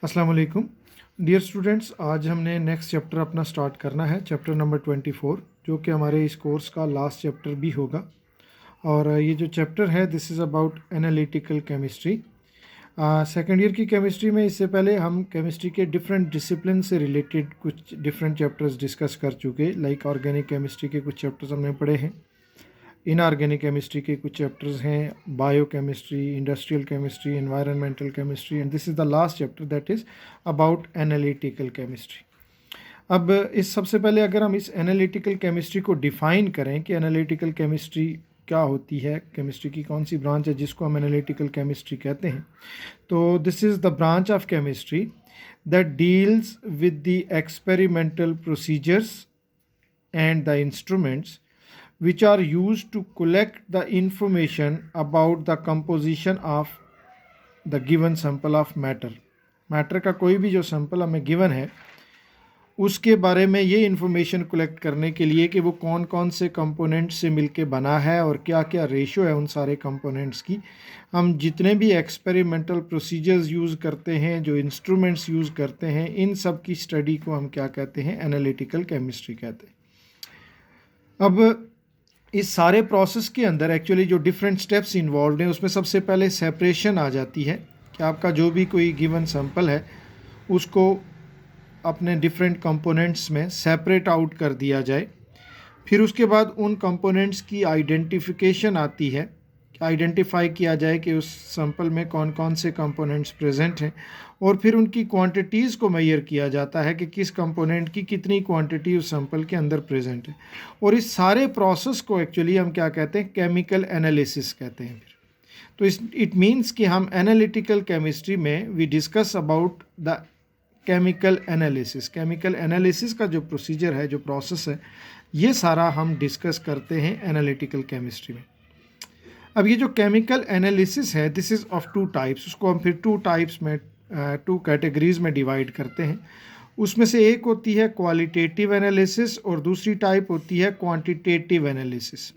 अस्सलाम वालेकुम dear students. आज हमने नेक्स्ट चैप्टर अपना स्टार्ट करना है, चैप्टर नंबर 24, जो कि हमारे इस कोर्स का लास्ट चैप्टर भी होगा। और ये जो चैप्टर है this is about analytical chemistry. Second year की केमिस्ट्री में इससे पहले हम केमिस्ट्री के डिफरेंट डिसिप्लिन से रिलेटेड कुछ डिफरेंट चैप्टर्स डिस्कस कर चुके, लाइक ऑर्गेनिक केमिस्ट्री के कुछ चैप्टर्स हमने पढ़े हैं, इनऑर्गेनिक केमिस्ट्री के कुछ चैप्टर्स हैं, bio chemistry, industrial chemistry, environmental chemistry, and this is the last chapter that is about analytical chemistry. अब इस सबसे पहले अगर हम इस एनालिटिकल केमिस्ट्री को डिफ़ाइन करें कि एनालिटिकल केमिस्ट्री क्या होती है, केमिस्ट्री की कौन सी ब्रांच है जिसको हम एनालिटिकल केमिस्ट्री कहते हैं, तो this is the branch of chemistry that deals with the experimental procedures and the instruments which are used to collect the information about the composition of the given sample of matter। Matter का कोई भी जो sample हमें given है उसके बारे में ये इन्फॉर्मेशन कलेक्ट करने के लिए कि वो कौन कौन से कंपोनेंट्स से मिलके बना है और क्या क्या रेशो है उन सारे कंपोनेंट्स की। हम जितने भी एक्सपेरिमेंटल प्रोसीजर्स यूज़ करते हैं, जो इंस्ट्रूमेंट्स यूज़ करते हैं, इन सब की स्टडी को हम क्या कहते हैं, एनालिटिकल केमिस्ट्री कहते हैं। अब इस सारे प्रोसेस के अंदर एक्चुअली जो डिफरेंट स्टेप्स इन्वॉल्व हैं उसमें सबसे पहले सेपरेशन आ जाती है कि आपका जो भी कोई गिवन सैंपल है उसको अपने डिफरेंट कंपोनेंट्स में सेपरेट आउट कर दिया जाए। फिर उसके बाद उन कंपोनेंट्स की आइडेंटिफिकेशन आती है, आइडेंटिफाई किया जाए कि उस सैंपल में कौन कौन से कंपोनेंट्स प्रेजेंट हैं, और फिर उनकी क्वांटिटीज़ को मेजर किया जाता है कि किस कंपोनेंट की कितनी क्वांटिटी उस सैंपल के अंदर प्रेजेंट है। और इस सारे प्रोसेस को एक्चुअली हम क्या कहते हैं, केमिकल एनालिसिस कहते हैं। फिर तो इट मीन्स कि हम एनालिटिकल केमिस्ट्री में we discuss about the chemical analysis. Chemical analysis का जो प्रोसीजर है, जो प्रोसेस है, ये सारा हम डिस्कस करते हैं एनालिटिकल केमिस्ट्री में। अब ये जो केमिकल एनालिसिस है this is of two types, उसको हम फिर टू टाइप्स में, टू कैटेगरीज में डिवाइड करते हैं। उसमें से एक होती है क्वालिटेटिव एनालिसिस और दूसरी टाइप होती है क्वांटिटेटिव एनालिसिस।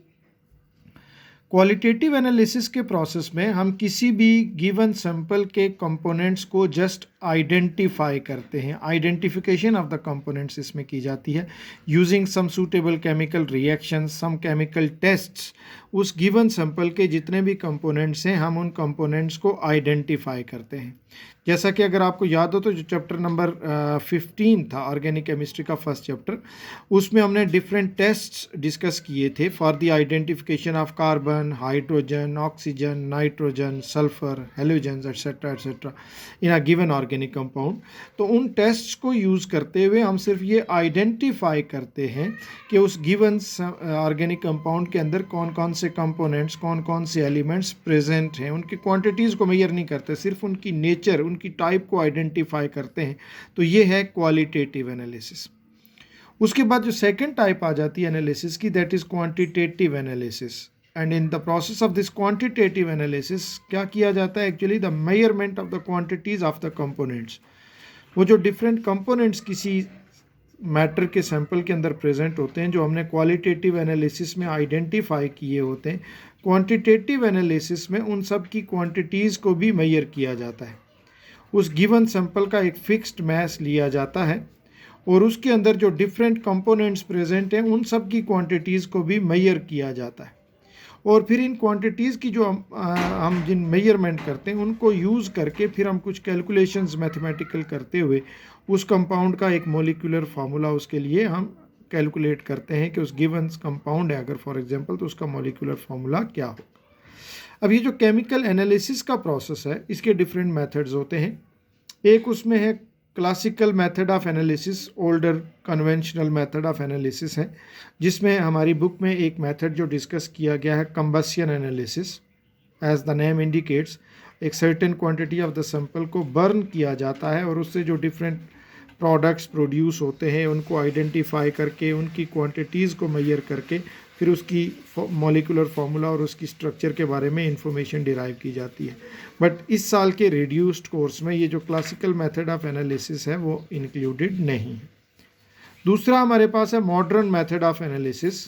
क्वालिटेटिव एनालिसिस के प्रोसेस में हम किसी भी गिवन सैंपल के कंपोनेंट्स को जस्ट आइडेंटिफाई करते हैं। आइडेंटिफिकेशन ऑफ द कंपोनेंट्स इसमें की जाती है using some suitable chemical reactions, some chemical tests. उस गिवन सैंपल के जितने भी कंपोनेंट्स हैं हम उन कंपोनेंट्स को आइडेंटिफाई करते हैं। जैसा कि अगर आपको याद हो तो जो चैप्टर नंबर 15 था ऑर्गेनिक केमिस्ट्री का फर्स्ट चैप्टर, उसमें हमने डिफरेंट टेस्ट्स डिस्कस किए थे for the identification of carbon, hydrogen, oxygen, nitrogen, sulphur, halogens etcetera in a given organic compound. तो उन टेस्ट्स को यूज़ करते हुए हम सिर्फ ये आइडेंटिफाई करते हैं कि उस गिवन ऑर्गेनिक कंपाउंड के अंदर कौन कौन से कंपोनेंट्स, कौन कौन से एलिमेंट्स प्रेजेंट हैं। उनकी क्वांटिटीज़ को मेजर नहीं करते, सिर्फ उनकी नेचर, उनकी टाइप को आइडेंटिफाई करते हैं। तो ये है क्वालिटेटिव एनालिसिस। उसके बाद जो सेकंड टाइप आ जाती है एनालिसिस की, that is quantitative analysis. And in the process of this quantitative analysis क्या किया जाता है, actually the measurement of the quantities of the components. वो जो डिफरेंट कंपोनेंट्स किसी मैटर के सैंपल के अंदर प्रेजेंट होते हैं, जो हमने क्वालिटेटिव एनालिसिस में आइडेंटिफाई किए होते हैं, क्वांटिटेटिव एनालिसिस में उन सब की क्वांटिटीज़ को भी मेजर किया जाता है। उस गिवन सैंपल का एक फिक्स्ड मैस लिया जाता है और उसके अंदर जो डिफरेंट कंपोनेंट्स प्रेजेंट हैं उन सब की क्वांटिटीज़ को भी मेजर किया जाता है। और फिर इन क्वांटिटीज़ की जो हम जिन मेजरमेंट करते हैं उनको यूज़ करके फिर हम कुछ कैलकुलेशंस मैथमेटिकल करते हुए उस कंपाउंड का एक मोलिकुलर फार्मूला उसके लिए हम कैलकुलेट करते हैं कि उस गिवन कंपाउंड है अगर फॉर एग्जांपल तो उसका मोलिकुलर फार्मूला क्या हो। अब ये जो केमिकल एनालिसिस का प्रोसेस है इसके डिफरेंट मेथड्स होते हैं। एक उसमें है classical method of analysis, older conventional method of analysis है, जिसमें हमारी बुक में एक मेथड जो डिस्कस किया गया है combustion analysis. As the name indicates, एक certain quantity of the sample को बर्न किया जाता है और उससे जो डिफरेंट प्रोडक्ट्स प्रोड्यूस होते हैं उनको आइडेंटिफाई करके उनकी क्वांटिटीज़ को मेजर करके फिर उसकी मॉलिक्यूलर फार्मूला और उसकी स्ट्रक्चर के बारे में इंफॉर्मेशन डिराइव की जाती है। बट इस साल के रिड्यूस्ड कोर्स में ये जो क्लासिकल मेथड ऑफ एनालिसिस है वो इंक्लूडेड नहीं है। दूसरा हमारे पास है मॉडर्न मेथड ऑफ एनालिसिस।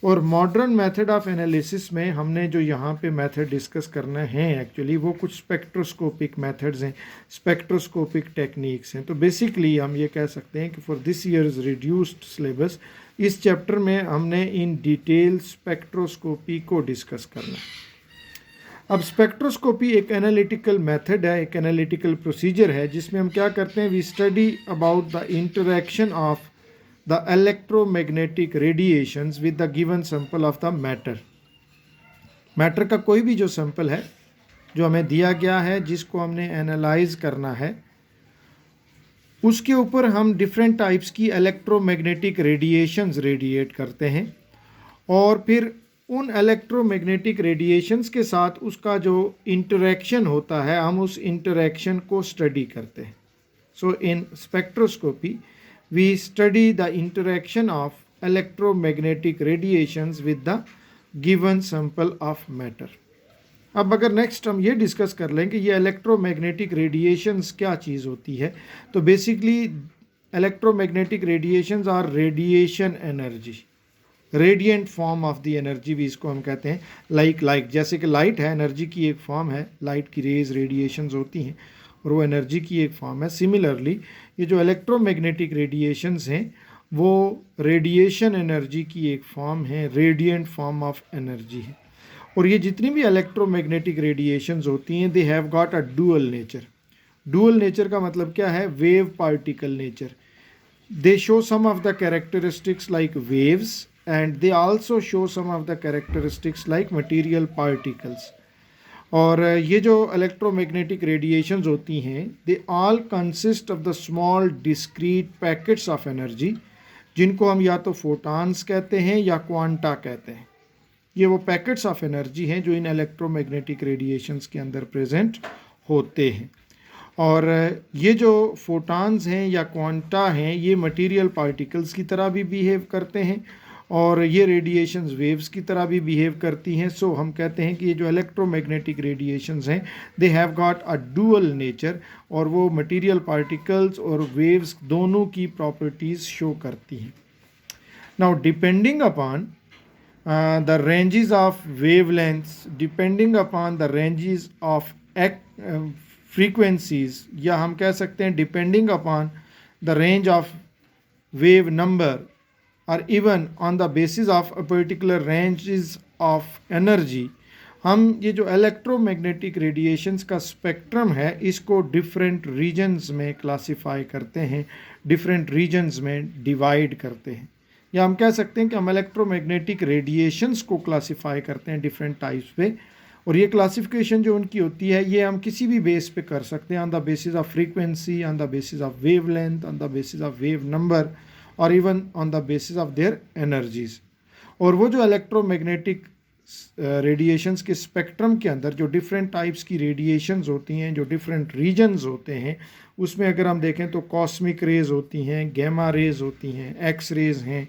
और मॉडर्न मेथड ऑफ एनालिसिस में हमने जो यहाँ पे मेथड डिस्कस करना है एक्चुअली वो कुछ स्पेक्ट्रोस्कोपिक मेथड्स हैं, स्पेक्ट्रोस्कोपिक टेक्निक्स हैं। तो बेसिकली हम ये कह सकते हैं कि for this years reduced syllabus इस चैप्टर में हमने इन डिटेल स्पेक्ट्रोस्कोपी को डिस्कस करना है। अब स्पेक्ट्रोस्कोपी एक एनालिटिकल मेथड है, एक एनालिटिकल प्रोसीजर है जिसमें हम क्या करते हैं, we study about the interaction of the electromagnetic radiations with the given sample of the matter। Matter का कोई भी जो सैंपल है जो हमें दिया गया है जिसको हमने एनालाइज करना है, उसके ऊपर हम डिफरेंट टाइप्स की इलेक्ट्रोमैग्नेटिक रेडिएशंस रेडिएट करते हैं और फिर उन इलेक्ट्रोमैग्नेटिक रेडिएशंस के साथ उसका जो इंटरेक्शन होता है हम उस इंटरेक्शन को स्टडी करते हैं। सो इन spectroscopy we study the interaction of electromagnetic radiations with the given sample of matter। अब अगर नेक्स्ट हम ये डिस्कस कर लें कि ये इलेक्ट्रोमैग्नेटिक रेडिएशंस क्या चीज़ होती है, तो basically electromagnetic radiations R radiation energy, radiant form of the energy भी इसको हम कहते हैं। लाइट जैसे कि लाइट है एनर्जी की एक फॉर्म है, लाइट की रेज रेडिएशंस होती हैं और वो एनर्जी की एक फॉर्म है। सिमिलरली ये जो इलेक्ट्रोमैग्नेटिक रेडिएशंस हैं वो रेडिएशन एनर्जी की एक फॉर्म है, रेडिएंट फॉर्म ऑफ एनर्जी है। और ये जितनी भी इलेक्ट्रोमैग्नेटिक रेडिएशंस होती हैं they have got a dual nature. Dual nature का मतलब क्या है, wave particle nature. They show some of the characteristics like waves and they also show some of the characteristics like material particles. और ये जो electromagnetic radiations होती हैं they all consist of the small discrete packets of energy, जिनको हम या तो photons कहते हैं या क्वांटा कहते हैं। ये वो पैकेट्स ऑफ एनर्जी हैं जो इन इलेक्ट्रोमैग्नेटिक रेडिएशंस के अंदर प्रेजेंट होते हैं। और ये जो फोटॉन्स हैं या क्वांटा हैं ये मटेरियल पार्टिकल्स की तरह भी बिहेव करते हैं और ये रेडिएशंस वेव्स की तरह भी बिहेव करती हैं। सो हम कहते हैं कि ये जो इलेक्ट्रोमैग्नेटिक रेडिएशंस हैं they have got a dual nature, और वो मटेरियल पार्टिकल्स और वेव्स दोनों की प्रॉपर्टीज़ शो करती हैं। Now depending upon the ranges of wavelengths, depending upon the ranges of frequencies, या हम कह सकते हैं depending upon the range of wave number, or even on the basis of a particular ranges of energy, हम ये जो electromagnetic radiations का spectrum है इसको डिफरेंट रीजन्स में क्लासिफाई करते हैं, डिफरेंट रीजन्स में डिवाइड करते हैं। या हम कह सकते हैं कि हम इलेक्ट्रोमैग्नेटिक रेडिएशंस को क्लासिफाई करते हैं डिफरेंट टाइप्स पे, और ये क्लासिफिकेशन जो उनकी होती है ये हम किसी भी बेस पे कर सकते हैं, on the basis of frequency, on the basis of wavelength, on the basis of wave number, और even on the basis of their energies. और वो जो इलेक्ट्रोमैग्नेटिक रेडिएशंस के स्पेक्ट्रम के अंदर जो डिफरेंट टाइप्स की रेडिएशंस होती हैं, जो डिफरेंट रीजन्स होते हैं, उसमें अगर हम देखें तो कॉस्मिक रेज होती हैं, गैमा रेज होती हैं, एक्स रेज हैं,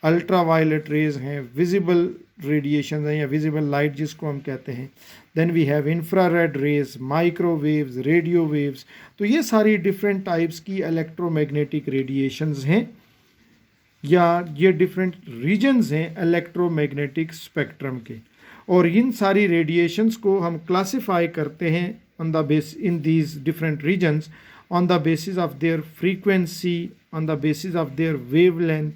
अल्ट्रा वायलेट रेज हैं, विजिबल रेडिएशन हैं या विजिबल लाइट जिसको हम कहते हैं, then we have infrared rays, microwaves, radio waves. तो ये सारी डिफरेंट टाइप्स की इलेक्ट्रोमैग्नेटिक रेडिएशंस हैं या ये डिफरेंट रीजन्स हैं इलेक्ट्रोमैग्नेटिक स्पेक्ट्रम के। और इन सारी रेडिएशंस को हम क्लासिफाई करते हैं on the base in these different regions on the basis of their frequency, on the basis of their wavelength,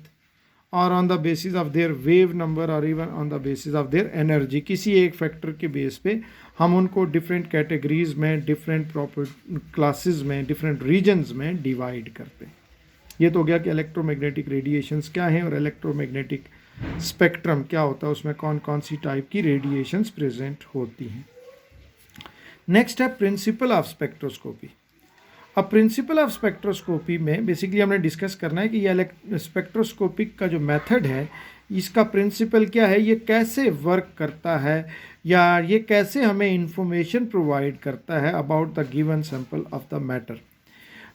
और on the basis of their wave number, और even on the basis of their energy. किसी एक factor के base पे हम उनको different categories में, different proper classes में, डिफरेंट रीजन्स में डिवाइड करते हैं। ये तो हो गया कि इलेक्ट्रोमैग्नेटिक रेडिएशंस क्या हैं और इलेक्ट्रोमैग्नेटिक स्पेक्ट्रम क्या होता है, उसमें कौन कौन सी टाइप की रेडिएशंस प्रेजेंट होती हैं। नेक्स्ट है प्रिंसिपल ऑफ स्पेक्ट्रोस्कोपी। अब प्रिंसिपल ऑफ स्पेक्ट्रोस्कोपी में बेसिकली हमने डिस्कस करना है कि ये स्पेक्ट्रोस्कोपिक का जो मेथड है इसका प्रिंसिपल क्या है, ये कैसे वर्क करता है, या ये कैसे हमें इंफॉर्मेशन प्रोवाइड करता है about the given sample of the matter.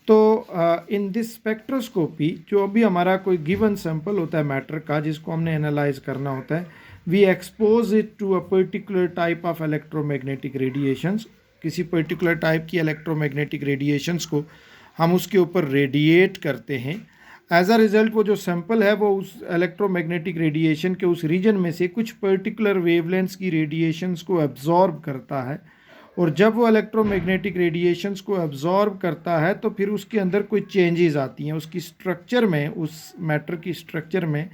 तो इन दिस स्पेक्ट्रोस्कोपी जो भी हमारा कोई गिवन सैंपल होता है मैटर का जिसको हमने एनालाइज करना होता है, we expose it to a particular type of electromagnetic radiations. किसी पर्टिकुलर टाइप की इलेक्ट्रोमैग्नेटिक रेडिएशंस को हम उसके ऊपर रेडिएट करते हैं, एज अ रिजल्ट वो जो सैंपल है वो उस इलेक्ट्रोमैग्नेटिक रेडिएशन के उस रीजन में से कुछ पर्टिकुलर वेवलेंथ्स की रेडिएशंस को एब्जॉर्ब करता है, और जब वो इलेक्ट्रोमैग्नेटिक रेडिएशंस को एब्जॉर्ब करता है तो फिर उसके अंदर कोई चेंजेस आती हैं, उसकी स्ट्रक्चर में, उस मैटर की स्ट्रक्चर में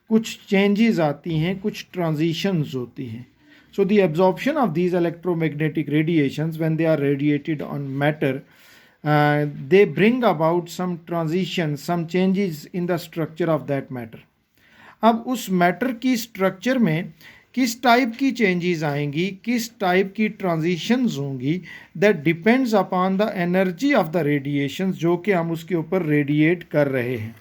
कुछ चेंजेस आती हैं, कुछ ट्रांजिशंस होती हैं. So the absorption of these electromagnetic radiations when they are radiated on matter, they bring about some transitions, some changes in the structure of that matter. अब उस मैटर की स्ट्रक्चर में किस टाइप की चेंजेस आएंगी, किस टाइप की transitions होंगी, that depends upon the energy of the radiations जो कि हम उसके ऊपर रेडिएट कर रहे हैं.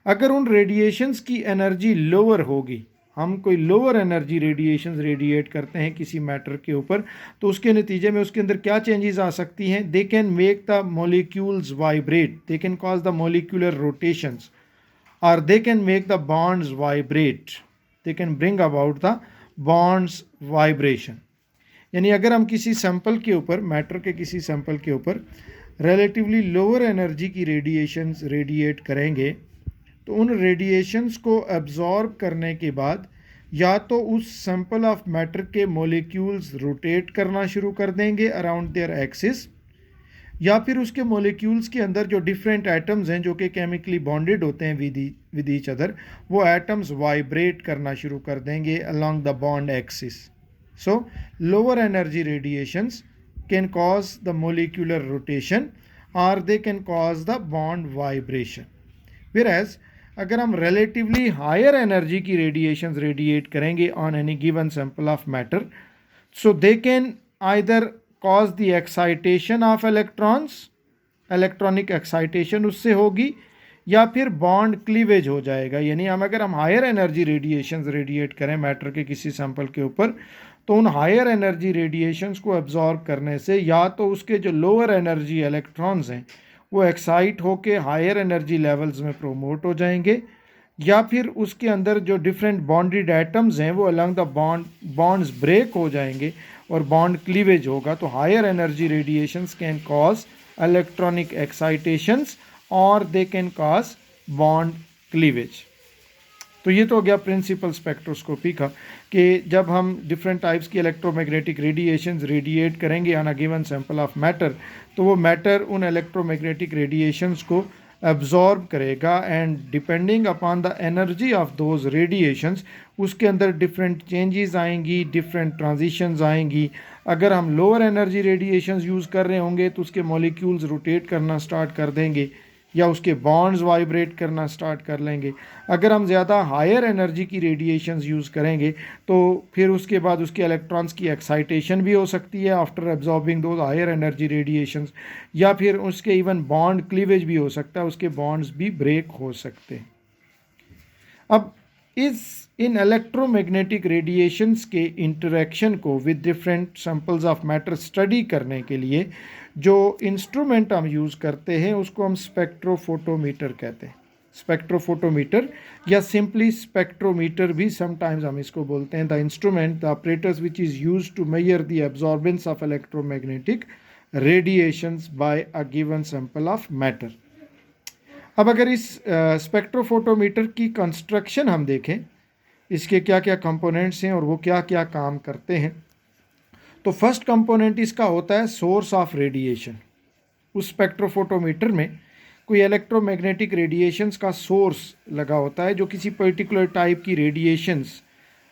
अगर उन रेडिएशंस की एनर्जी लोअर होगी, हम कोई लोअर एनर्जी रेडिएशंस रेडिएट करते हैं किसी मैटर के ऊपर, तो उसके नतीजे में उसके अंदर क्या चेंजेस आ सकती हैं. They can make the molecules vibrate, they can cause the molecular rotations, और they can make the bonds vibrate, they can bring about the bonds vibration. यानी अगर हम किसी सैंपल के ऊपर, मैटर के किसी सैंपल के ऊपर रिलेटिवली लोअर एनर्जी की रेडिएशंस रेडिएट करेंगे, तो उन रेडिएशंस को एब्जॉर्ब करने के बाद या तो उस सैंपल ऑफ मैटर के मॉलिक्यूल्स रोटेट करना शुरू कर देंगे अराउंड देयर एक्सिस, या फिर उसके मॉलिक्यूल्स के अंदर जो डिफरेंट एटम्स हैं जो कि केमिकली बॉन्डेड होते हैं विद ईच अदर, वो एटम्स वाइब्रेट करना शुरू कर देंगे along the bond axis. So lower energy radiations can cause the molecular rotation और they can cause the bond vibration. Whereas अगर हम रिलेटिवली हायर एनर्जी की रेडिएशंस रेडिएट करेंगे on any given sample of matter, so they can either cause the excitation of electrons, electronic excitation उससे होगी, या फिर bond cleavage हो जाएगा. यानी अगर हम हायर एनर्जी रेडिएशंस रेडिएट करें मैटर के किसी सैंपल के ऊपर, तो उन हायर एनर्जी रेडिएशंस को एब्जॉर्ब करने से या तो उसके जो लोअर एनर्जी इलेक्ट्रॉन्स हैं वो एक्साइट होके हायर एनर्जी लेवल्स में प्रोमोट हो जाएंगे, या फिर उसके अंदर जो डिफरेंट बॉन्डेड एटम्स हैं वो अलॉन्ग द बॉन्ड्स ब्रेक हो जाएंगे और बॉन्ड क्लीवेज होगा. तो higher energy radiations can cause electronic excitations और they can cause bond cleavage. तो ये तो हो गया प्रिंसिपल स्पेक्ट्रोस्कोपी का, कि जब हम डिफरेंट टाइप्स की इलेक्ट्रोमैग्नेटिक रेडिएशंस रेडिएट करेंगे on a given sample of matter, तो वो मैटर उन इलेक्ट्रोमैग्नेटिक रेडिएशंस को एब्जॉर्ब करेगा, and depending upon the energy of those radiations उसके अंदर डिफरेंट चेंजेस आएंगी, डिफरेंट ट्रांजिशंस आएंगी. अगर हम लोअर एनर्जी रेडिएशंस यूज़ कर रहे होंगे तो उसके मॉलिक्यूल्स रोटेट करना स्टार्ट कर देंगे या उसके बॉन्ड्स वाइब्रेट करना स्टार्ट कर लेंगे. अगर हम ज़्यादा हायर एनर्जी की रेडिएशंस यूज़ करेंगे तो फिर उसके बाद उसके इलेक्ट्रॉन्स की एक्साइटेशन भी हो सकती है आफ्टर एब्जॉर्बिंग दो हायर एनर्जी रेडिएशंस, या फिर उसके इवन बॉन्ड क्लीवेज भी हो सकता है, उसके बॉन्ड्स भी ब्रेक हो सकते हैं. अब इन इलेक्ट्रोमैग्नेटिक रेडिएशंस के इंटरेक्शन को with different samples of matter study करने के लिए जो इंस्ट्रूमेंट हम यूज़ करते हैं उसको हम स्पेक्ट्रोफोटोमीटर कहते हैं. स्पेक्ट्रोफोटोमीटर या सिंपली स्पेक्ट्रोमीटर भी समटाइम्स हम इसको बोलते हैं. The instrument, the operators which is use to measure the absorbance of electromagnetic radiations by a given sample of matter. अब अगर इस स्पेक्ट्रोफोटोमीटर की कंस्ट्रक्शन हम देखें, इसके क्या क्या कंपोनेंट्स हैं और वो क्या क्या काम करते हैं, तो फर्स्ट कंपोनेंट इसका होता है सोर्स ऑफ रेडिएशन. उस स्पेक्ट्रोफोटोमीटर में कोई इलेक्ट्रोमैग्नेटिक रेडिएशंस का सोर्स लगा होता है जो किसी पर्टिकुलर टाइप की रेडिएशंस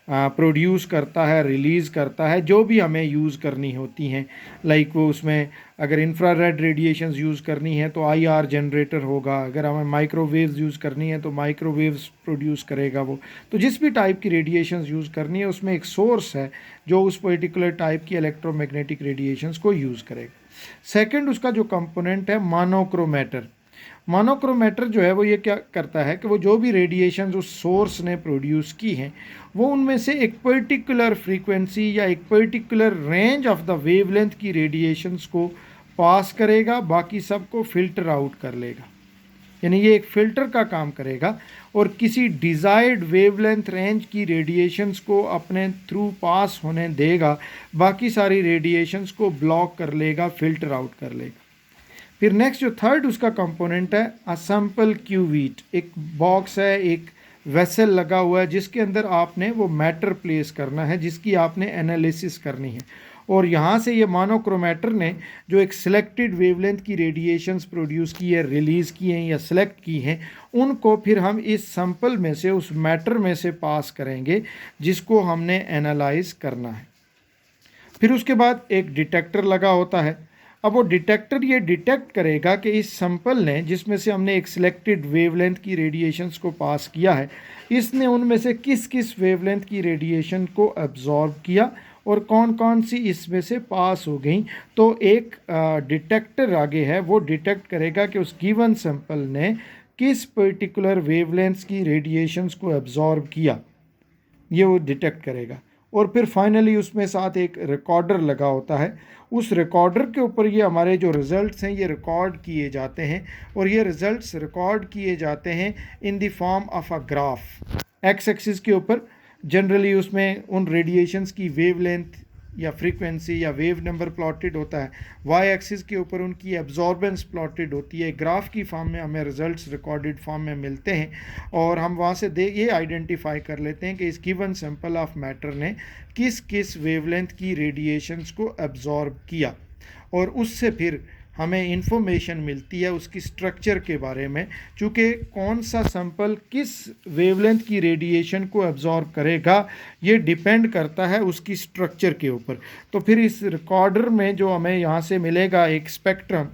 प्रोड्यूस करता है, रिलीज़ करता है, जो भी हमें यूज़ करनी होती हैं. लाइक वो उसमें अगर इंफ्रारेड रेडिएशंस यूज़ करनी है तो आईआर जनरेटर होगा, अगर हमें माइक्रोवेव्स यूज़ करनी है तो माइक्रोवेव्स प्रोड्यूस करेगा वो. तो जिस भी टाइप की रेडिएशंस यूज़ करनी है उसमें एक सोर्स है जो उस पर्टिकुलर टाइप की इलेक्ट्रोमैग्नेटिक रेडिएशंस को यूज़ करेगा. सेकेंड उसका जो कंपोनेंट है मोनोक्रोमेटर. मोनोक्रोमेटर जो है वो ये क्या करता है कि वो जो भी रेडिएशन उस सोर्स ने प्रोड्यूस की हैं वो उनमें से एक पर्टिकुलर फ्रीक्वेंसी या एक particular range of the wavelength की रेडिएशंस को पास करेगा, बाकी सबको फिल्टर आउट कर लेगा. यानी ये एक फ़िल्टर का काम करेगा और किसी डिज़ायर्ड वेवलेंथ रेंज की रेडिएशंस को अपने थ्रू पास होने देगा, बाकी सारी रेडिएशंस को ब्लॉक कर लेगा, फ़िल्टर आउट कर लेगा. फिर नेक्स्ट जो थर्ड उसका कंपोनेंट है अ सैंपल क्यूवीट, एक बॉक्स है, एक वेसल लगा हुआ है जिसके अंदर आपने वो मैटर प्लेस करना है जिसकी आपने एनालिसिस करनी है। और यहाँ से ये मोनोक्रोमेटर ने जो एक सिलेक्टेड वेवलेंथ की रेडिएशंस प्रोड्यूस की है, रिलीज़ की हैं या सिलेक्ट की हैं, उनको फिर हम इस सैंपल में से, उस मैटर में से पास करेंगे जिसको हमने एनालाइज करना है। फिर उसके बाद एक डिटेक्टर लगा होता है। अब वो डिटेक्टर ये डिटेक्ट करेगा कि इस सैंपल ने, जिसमें से हमने एक सिलेक्टेड वेवलेंथ की रेडिएशंस को पास किया है, इसने उनमें से किस किस वेवलेंथ की रेडिएशन को एब्जॉर्ब किया और कौन कौन सी इसमें से पास हो गई। तो एक डिटेक्टर आगे है, वो डिटेक्ट करेगा कि उस गिवन सैंपल ने किस पर्टिकुलर वेवलेंथ्स की रेडिएशंस को एब्जॉर्ब किया, ये वो डिटेक्ट करेगा। और फिर फाइनली उसमें साथ एक रिकॉर्डर लगा होता है। उस रिकॉर्डर के ऊपर ये हमारे जो रिज़ल्ट्स हैं ये रिकॉर्ड किए जाते हैं, और ये रिज़ल्ट्स रिकॉर्ड किए जाते हैं in the form of a graph. X axis के ऊपर जनरली उसमें उन रेडिएशंस की वेवलेंथ या फ्रीक्वेंसी या वेव नंबर प्लॉटेड होता है, वाई एक्सिस के ऊपर उनकी एब्जॉर्बेंस प्लॉटेड होती है। ग्राफ की फॉर्म में हमें रिजल्ट्स रिकॉर्डेड फॉर्म में मिलते हैं, और हम वहाँ से ये आइडेंटिफाई कर लेते हैं कि इस गिवन सैंपल ऑफ मैटर ने किस किस वेवलेंथ की रेडिएशंस को एब्जॉर्ब किया, और उससे फिर हमें इंफॉर्मेशन मिलती है उसकी स्ट्रक्चर के बारे में। चूँकि कौन सा सैंपल किस वेवलेंथ की रेडिएशन को एब्जॉर्ब करेगा ये डिपेंड करता है उसकी स्ट्रक्चर के ऊपर। तो फिर इस रिकॉर्डर में जो हमें यहाँ से मिलेगा एक स्पेक्ट्रम,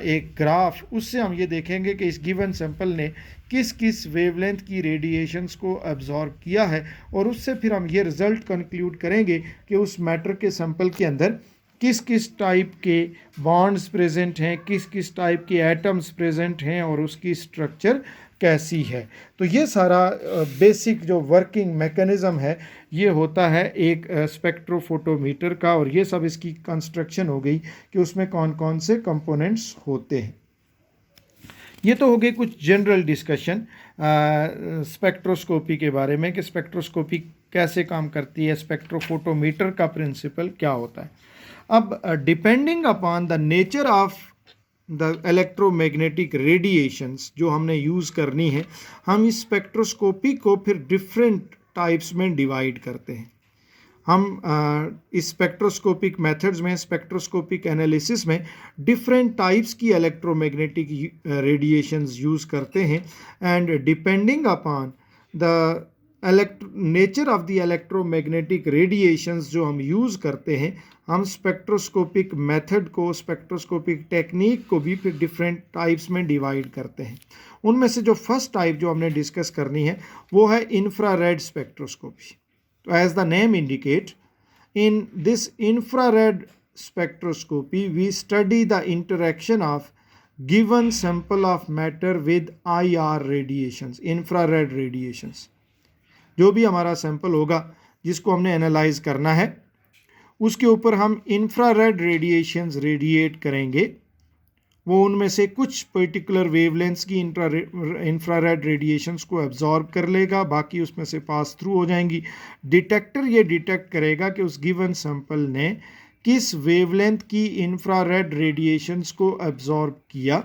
एक ग्राफ, उससे हम ये देखेंगे कि इस गिवन सैंपल ने किस किस वेवलेंथ की रेडिएशंस को एब्जॉर्ब किया है, और उससे फिर हम ये रिज़ल्ट कंक्लूड करेंगे कि उस मैटर के सैंपल के अंदर किस किस टाइप के बॉन्ड्स प्रेजेंट हैं, किस किस टाइप के एटम्स प्रेजेंट हैं, और उसकी स्ट्रक्चर कैसी है। तो ये सारा बेसिक जो वर्किंग मैकेनिज़्म है ये होता है एक स्पेक्ट्रोफोटोमीटर का, और ये सब इसकी कंस्ट्रक्शन हो गई कि उसमें कौन कौन से कंपोनेंट्स होते हैं। ये तो हो गई कुछ जनरल डिस्कशन स्पेक्ट्रोस्कोपी के बारे में कि स्पेक्ट्रोस्कोपी कैसे काम करती है, स्पेक्ट्रोफोटोमीटर का प्रिंसिपल क्या होता है। अब depending upon the nature of the electromagnetic radiations जो हमने यूज़ करनी है, हम इस स्पेक्ट्रोस्कोपी को फिर डिफरेंट टाइप्स में डिवाइड करते हैं। हम इस स्पेक्ट्रोस्कोपिक मेथड्स में, स्पेक्ट्रोस्कोपिक एनालिसिस में डिफरेंट टाइप्स की इलेक्ट्रोमैग्नेटिक रेडिएशंस यूज़ करते हैं, and depending upon the nature of the electromagnetic radiations जो हम यूज़ करते हैं, हम स्पेक्ट्रोस्कोपिक मेथड को, स्पेक्ट्रोस्कोपिक टेक्निक को भी फिर डिफरेंट टाइप्स में डिवाइड करते हैं। उनमें से जो फर्स्ट टाइप जो हमने डिस्कस करनी है वो है infrared spectroscopy. So as the name indicate, in this infrared spectroscopy, we study the interaction of given sample of matter with IR radiations, infrared radiations। जो भी हमारा सैंपल होगा जिसको हमने एनालाइज करना है, उसके ऊपर हम इंफ्रारेड रेडिएशंस रेडिएट करेंगे। वो उनमें से कुछ पर्टिकुलर वेवलेंथ्स की इंफ्रारेड रेडिएशंस को एब्जॉर्ब कर लेगा, बाकी उसमें से पास थ्रू हो जाएंगी। डिटेक्टर ये डिटेक्ट करेगा कि उस गिवन सैंपल ने किस वेवलेंथ की इंफ्रारेड रेडिएशंस को एब्जॉर्ब किया,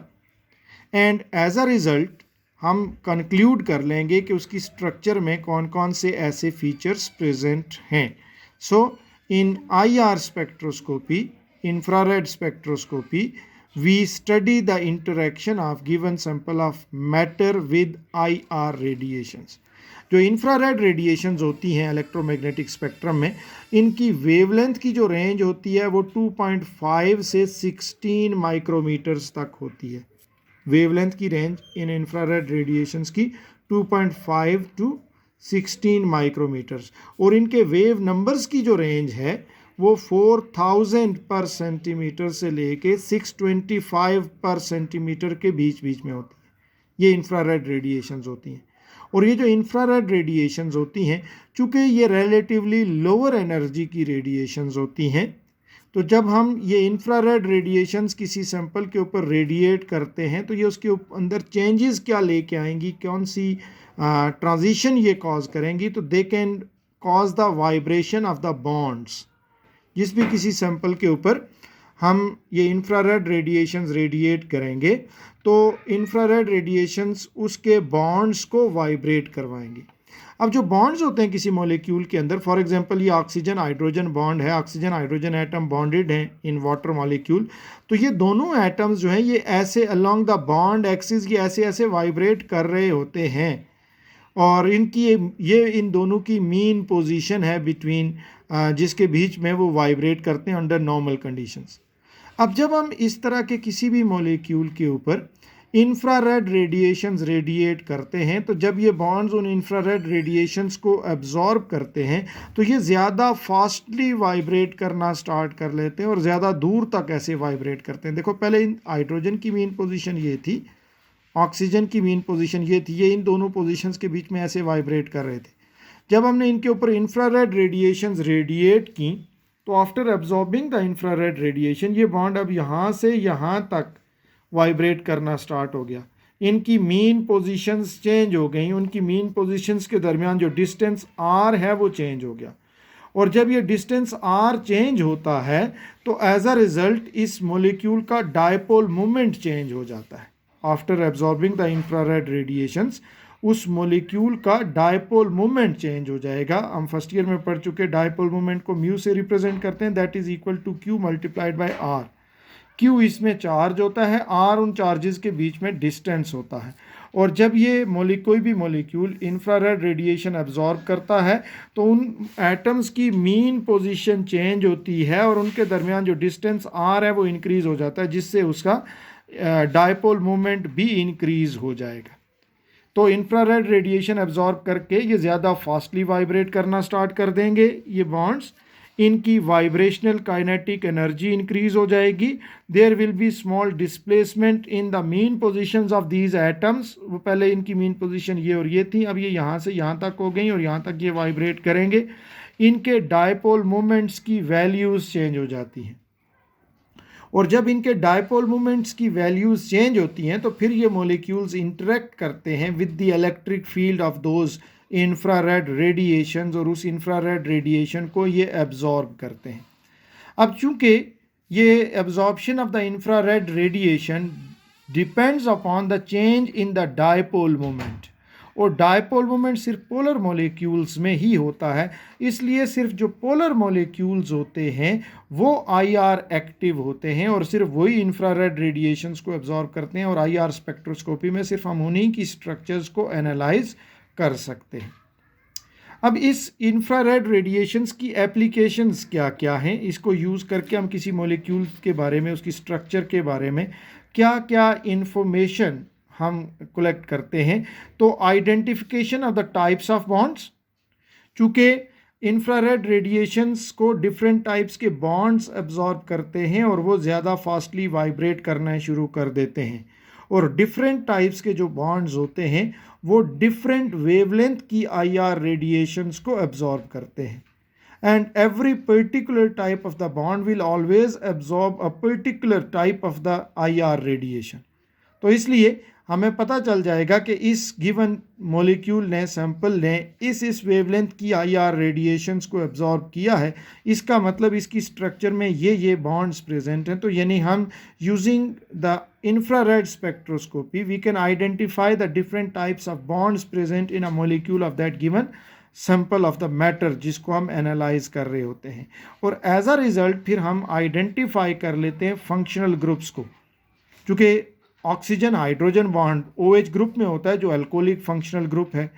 एंड एज अ रिज़ल्ट हम कंक्लूड कर लेंगे कि उसकी स्ट्रक्चर में कौन कौन से ऐसे फीचर्स प्रेजेंट हैं। सो इन IR spectroscopy, infrared spectroscopy, we study the interaction of given sample of matter with IR radiations। जो इंफ्रारेड रेडिएशंस होती हैं इलेक्ट्रोमैग्नेटिक स्पेक्ट्रम में, इनकी वेवलेंथ की जो रेंज होती है वो 2.5 से 16 माइक्रोमीटर्स तक होती है। वेवलेंथ की रेंज इन इंफ्रारेड रेडिएशंस की 2.5 टू 16 माइक्रोमीटर्स, और इनके वेव नंबर्स की जो रेंज है वो 4000 पर सेंटीमीटर से लेके 625 पर सेंटीमीटर के बीच बीच में होती है। ये इंफ्रारेड रेडिएशंस होती हैं, और ये जो इंफ्रारेड रेडिएशंस होती हैं, चूँकि ये रिलेटिवली लोअर एनर्जी की रेडिएशंस होती हैं, तो जब हम ये इंफ्रारेड रेडिएशंस किसी सैंपल के ऊपर रेडिएट करते हैं तो ये उसके अंदर चेंजेस क्या लेके आएंगी, कौन सी ट्रांजिशन ये कॉज करेंगी, तो दे can cause the vibration of the bonds. जिस भी किसी सैंपल के ऊपर हम ये इंफ्रारेड रेडिएशंस रेडिएट करेंगे तो इंफ्रारेड रेडिएशंस उसके बॉन्ड्स को वाइब्रेट करवाएंगे। अब जो बॉन्ड्स होते हैं किसी मॉलिक्यूल के अंदर, फॉर एग्जांपल ये ऑक्सीजन हाइड्रोजन बॉन्ड है, ऑक्सीजन हाइड्रोजन एटम बॉन्डेड हैं इन वाटर मॉलिक्यूल, तो ये दोनों एटम्स जो हैं ये ऐसे अलोंग द बॉन्ड एक्सिस ये ऐसे ऐसे वाइब्रेट कर रहे होते हैं और इनकी ये इन दोनों की मीन पोजीशन है बिटवीन, जिसके बीच में वो वाइब्रेट करते हैं अंडर नॉर्मल कंडीशंस। अब जब हम इस तरह के किसी भी मॉलिक्यूल के ऊपर इंफ्रारेड रेडिएशंस रेडिएट करते हैं तो जब ये बॉन्ड्स उन इंफ्रारेड रेडिएशंस को एब्जॉर्ब करते हैं तो ये ज़्यादा फास्टली वाइब्रेट करना स्टार्ट कर लेते हैं और ज़्यादा दूर तक ऐसे वाइब्रेट करते हैं। देखो पहले इन हाइड्रोजन की मीन पोजीशन ये थी, ऑक्सीजन की मीन पोजीशन ये थी, ये इन दोनों पोजीशंस के बीच में ऐसे वाइब्रेट कर रहे थे। जब हमने इनके ऊपर इंफ्रारेड रेडिएशंस रेडिएट की तो after absorbing the infrared radiation ये बॉन्ड अब यहाँ से यहाँ तक वाइब्रेट करना स्टार्ट हो गया। इनकी मीन पोजीशंस चेंज हो गई, उनकी मीन पोजीशंस के दरमियान जो डिस्टेंस आर है वो चेंज हो गया और जब ये डिस्टेंस आर चेंज होता है तो एज अ रिजल्ट इस मॉलिक्यूल का डायपोल मोमेंट चेंज हो जाता है। After absorbing the infrared radiations उस मॉलिक्यूल का डायपोल मोमेंट चेंज हो जाएगा। हम फर्स्ट ईयर में पढ़ चुके, डायपोल मोमेंट को म्यू से रिप्रेजेंट करते हैं, that is equal to Q multiplied by R. Q इसमें चार्ज होता है, आर उन चार्जेस के बीच में डिस्टेंस होता है। और जब ये कोई भी मॉलिक्यूल इंफ्रारेड रेडिएशन एब्जॉर्ब करता है तो उन एटम्स की मीन पोजीशन चेंज होती है और उनके दरमियान जो डिस्टेंस आर है वो इंक्रीज हो जाता है, जिससे उसका डायपोल मोमेंट भी इंक्रीज हो जाएगा। तो इंफ्रारेड रेडिएशन एब्जॉर्ब करके ये ज़्यादा फास्टली वाइब्रेट करना स्टार्ट कर देंगे ये बॉन्ड्स, इनकी वाइब्रेशनल काइनेटिक एनर्जी इंक्रीज हो जाएगी। There will be small displacement in the mean positions of these atoms. वो पहले इनकी मीन पोजीशन ये और ये थी, अब ये यहाँ से यहाँ तक हो गई और यहाँ तक ये वाइब्रेट करेंगे। इनके डायपोल मोमेंट्स की वैल्यूज़ चेंज हो जाती हैं और जब इनके डायपोल मोमेंट्स की वैल्यूज़ चेंज होती हैं तो फिर ये मॉलिक्यूल्स इंटरेक्ट करते हैं with the electric field of those infrared radiations और उस इंफ्रारेड रेडिएशन को ये एब्जॉर्ब करते हैं। अब चूंकि ये absorption of the infrared radiation depends upon the change in the dipole moment और डायपोल मोमेंट सिर्फ पोलर मॉलिक्यूल्स में ही होता है, इसलिए सिर्फ जो पोलर मॉलिक्यूल्स होते हैं वो आईआर एक्टिव होते हैं और सिर्फ वही इंफ्रारेड रेडिएशंस को एब्जॉर्ब करते हैं और आईआर स्पेक्ट्रोस्कोपी में सिर्फ हम उन्हीं की स्ट्रक्चर्स को एनालाइज कर सकते हैं। अब इस इंफ्रारेड रेडिएशंस की एप्लीकेशंस क्या क्या हैं, इसको यूज़ करके हम किसी मॉलिक्यूल के बारे में, उसकी स्ट्रक्चर के बारे में क्या क्या इंफॉर्मेशन हम कलेक्ट करते हैं। तो identification of the types of bonds, चूँकि इंफ्रारेड रेडिएशंस को डिफरेंट टाइप्स के बॉन्ड्स एब्जॉर्ब करते हैं और वो ज़्यादा फास्टली वाइब्रेट करना शुरू कर देते हैं और डिफरेंट टाइप्स के जो बॉन्ड्स होते हैं वो डिफरेंट वेवलेंथ की आईआर रेडिएशंस को एब्जॉर्ब करते हैं and every particular type of the bond will always absorb a particular type of the IR radiation. तो इसलिए हमें पता चल जाएगा कि इस गिवन मॉलिक्यूल ने, सैंपल ने इस वेवलेंथ की आईआर रेडिएशंस को एब्जॉर्ब किया है, इसका मतलब इसकी स्ट्रक्चर में ये बॉन्ड्स प्रेजेंट हैं। तो यानी हम using the infrared spectroscopy we can identify the different types of bonds present in a molecule of that given sample of the matter जिसको हम एनालाइज कर रहे होते हैं और एज अ रिजल्ट फिर हम आइडेंटिफाई कर लेते हैं फंक्शनल ग्रुप्स को। चूँकि oxygen hydrogen bond OH group में होता है जो अल्कोहलिक फंक्शनल ग्रुप है,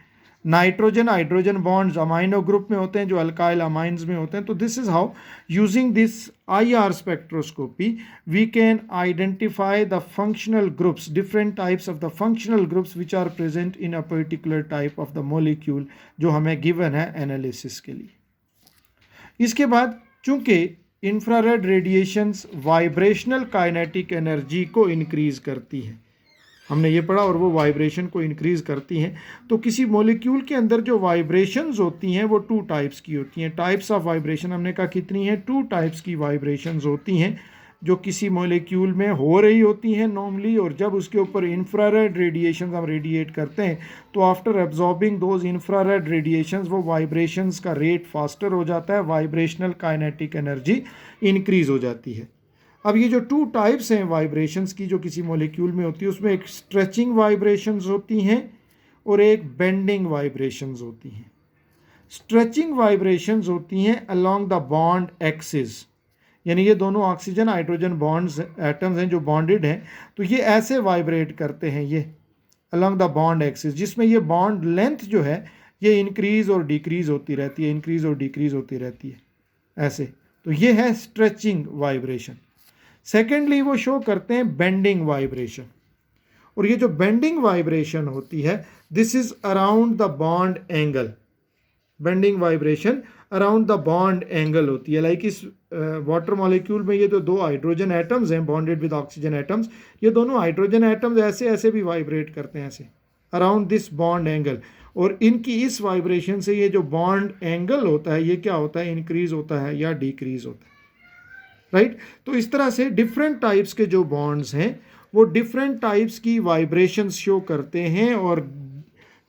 nitrogen hydrogen bonds amino group में होते हैं जो अल्काइल अमाइंस में होते हैं। तो this is how using this IR spectroscopy we can identify the functional groups, different types of the functional groups which are present in a particular type of the molecule जो हमें given है analysis के लिए। इसके बाद चूंकि infrared radiations vibrational kinetic energy को increase करती हैं, हमने ये पढ़ा, और वो वाइब्रेशन को इंक्रीज करती हैं, तो किसी मॉलिक्यूल के अंदर जो वाइब्रेशंस होती हैं वो 2 टाइप्स की होती हैं। टाइप्स ऑफ वाइब्रेशन हमने कहा कितनी है, 2 टाइप्स की वाइब्रेशंस होती हैं जो किसी मॉलिक्यूल में हो रही होती हैं नॉर्मली, और जब उसके ऊपर इंफ्रारेड रेडिएशंस हम रेडिएट करते हैं तो after absorbing those infrared radiations वो वाइब्रेशंस का रेट फास्टर हो जाता है, वाइब्रेशनल काइनेटिक एनर्जी इंक्रीज हो जाती है। अब ये जो टू टाइप्स हैं वाइब्रेशंस की जो किसी मॉलिक्यूल में होती है, उसमें एक स्ट्रेचिंग वाइब्रेशंस होती हैं और एक बेंडिंग वाइब्रेशंस होती हैं। स्ट्रेचिंग वाइब्रेशंस होती हैं अलोंग द बॉन्ड एक्सिस, यानी ये दोनों ऑक्सीजन हाइड्रोजन बॉन्ड्स एटम्स हैं जो बॉन्डेड हैं, तो ये ऐसे वाइब्रेट करते हैं ये अलोंग द बॉन्ड एक्सिस, जिसमें ये बॉन्ड लेंथ जो है ये इंक्रीज और डिक्रीज होती रहती है, इंक्रीज और डिक्रीज होती रहती है ऐसे। तो ये है स्ट्रेचिंग वाइब्रेशन। सेकेंडली वो शो करते हैं बेंडिंग वाइब्रेशन, और ये जो बेंडिंग वाइब्रेशन होती है this is around the bond angle. Bending vibration around the bond angle होती है। लाइक इस वाटर मॉलिक्यूल में ये जो दो हाइड्रोजन एटम्स हैं बॉन्डेड विद ऑक्सीजन एटम्स, ये दोनों हाइड्रोजन एटम्स ऐसे ऐसे भी वाइब्रेट करते हैं ऐसे अराउंड दिस बॉन्ड एंगल, और इनकी इस वाइब्रेशन से ये जो बॉन्ड एंगल होता है ये क्या होता है, इंक्रीज होता है या डिक्रीज होता है, राइट। तो इस तरह से डिफरेंट टाइप्स के जो बॉन्ड्स हैं वो डिफरेंट टाइप्स की वाइब्रेशंस शो करते हैं, और